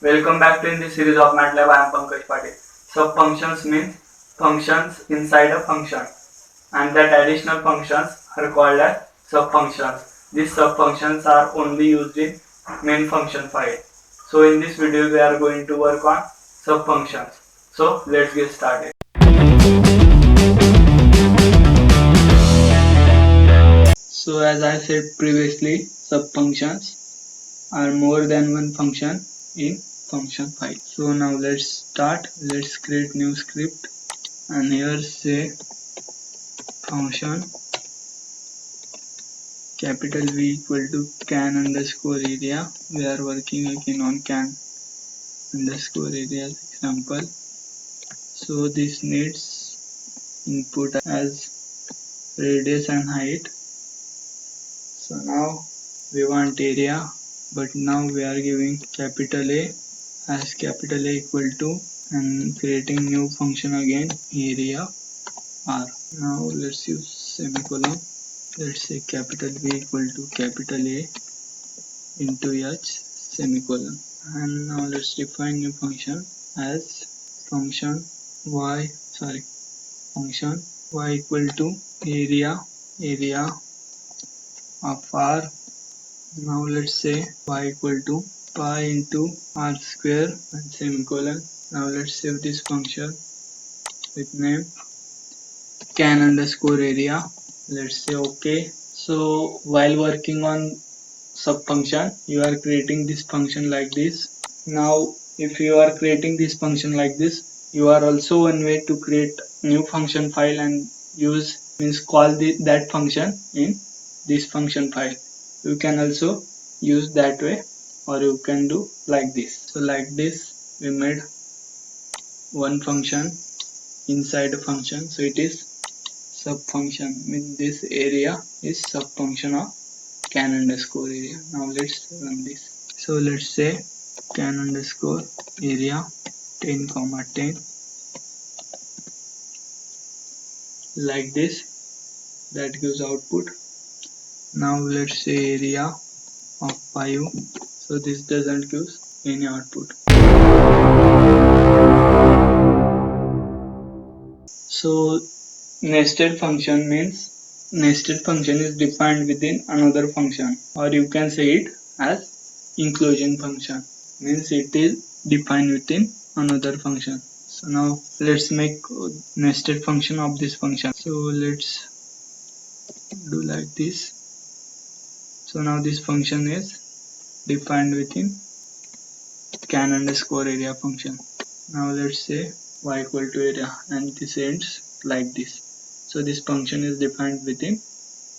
Welcome back to in this series of Matlab. I am Pankaj Patil. Subfunctions means functions inside a function, and that additional functions are called as subfunctions. These subfunctions are only used in main function file. So in this video we are going to work on subfunctions. So let's get started. So as I said previously, subfunctions are more than one function in function file. So now let's start. Let's create new script, and here say function capital V equal to can underscore area. We are working again on can underscore area example. So this needs input as radius and height. So now we want area, but now we are giving capital A as capital A equal to, and creating new function again, area R. Now let's use semicolon. Let's say capital V equal to capital A into H semicolon. And now let's define new function as function function y equal to area of R. Now let's say y equal to pi into R square and semicolon. Now let's save this function with name can underscore area. Let's say OK. So while working on subfunction, you are creating this function like this. Now if you are creating this function like this, you are also one way to create new function file and use call that function in this function file. You can also use that way, or you can do like this. So like this we made one function inside a function, so it is subfunction. Means this area is subfunction of can underscore area. Now let's run this. So let's say can underscore area 10,10 like this. That gives output. Now let's say area of 5. So this doesn't give any output. So nested function means nested function is defined within another function, or you can say it as inclusion function. Means it is defined within another function. So now let's make nested function of this function. So let's do like this. So now this function is defined within can underscore area function. Now let's say y equal to area, and this ends like this. So this function is defined within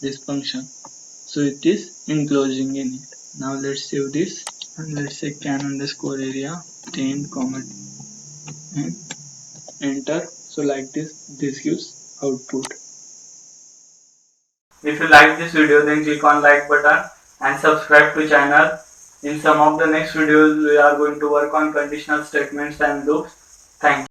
this function, so it is enclosing in it. Now let's save this, and let's say can underscore area 10, and enter. So like this gives output. If you like this video, then click on like button and subscribe to channel. In some of the next videos we are going to work on conditional statements and loops. Thank you.